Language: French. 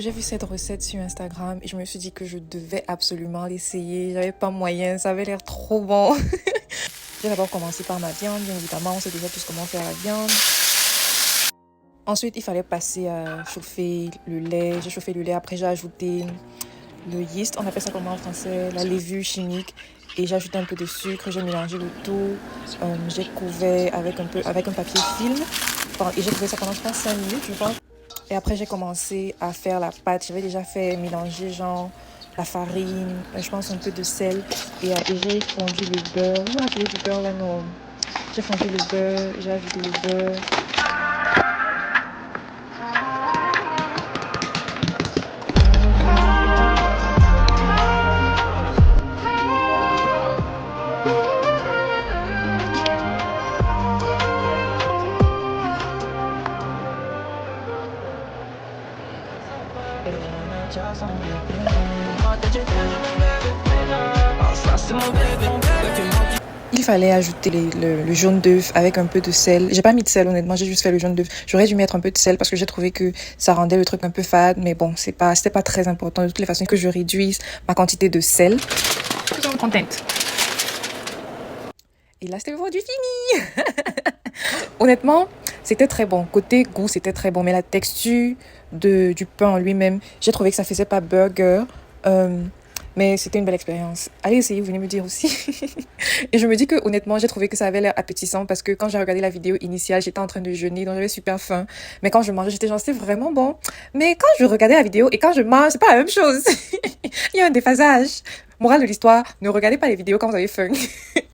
J'ai vu cette recette sur Instagram et je me suis dit que je devais absolument l'essayer. J'avais pas moyen, ça avait l'air trop bon. J'ai d'abord commencé par ma viande, bien évidemment, on sait déjà tous comment faire la viande. Ensuite, il fallait passer à chauffer le lait. J'ai chauffé le lait, après j'ai ajouté le yeast, on appelle ça comment en français, la levure chimique. Et j'ai ajouté un peu de sucre, j'ai mélangé le tout. J'ai couvert avec un papier film. Et j'ai couvert ça pendant, je pense, 5 minutes, je pense. Et après, j'ai commencé à faire la pâte. J'avais déjà fait mélanger, genre, la farine, je pense un peu de sel. Et j'ai fondu le beurre. Vous avez du beurre là, non? J'ai fondu le beurre, j'ai ajouté le beurre. Il fallait ajouter le jaune d'œuf avec un peu de sel. J'ai pas mis de sel honnêtement, j'ai juste fait le jaune d'œuf. J'aurais dû mettre un peu de sel parce que j'ai trouvé que ça rendait le truc un peu fade, mais bon, c'était pas très important de toutes les façons que je réduise ma quantité de sel. Je suis contente. Et là, c'était vendu fini. Honnêtement, c'était très bon. Côté goût, c'était très bon, mais la texture du pain en lui-même, j'ai trouvé que ça faisait pas burger. Mais c'était une belle expérience. Allez essayer, vous venez me dire aussi. Et je me dis que honnêtement, j'ai trouvé que ça avait l'air appétissant parce que quand j'ai regardé la vidéo initiale, j'étais en train de jeûner, donc j'avais super faim. Mais quand je mangeais, j'étais genre, c'est vraiment bon. Mais quand je regardais la vidéo et quand je mange, c'est pas la même chose. Il y a un déphasage. Morale de l'histoire, ne regardez pas les vidéos quand vous avez faim.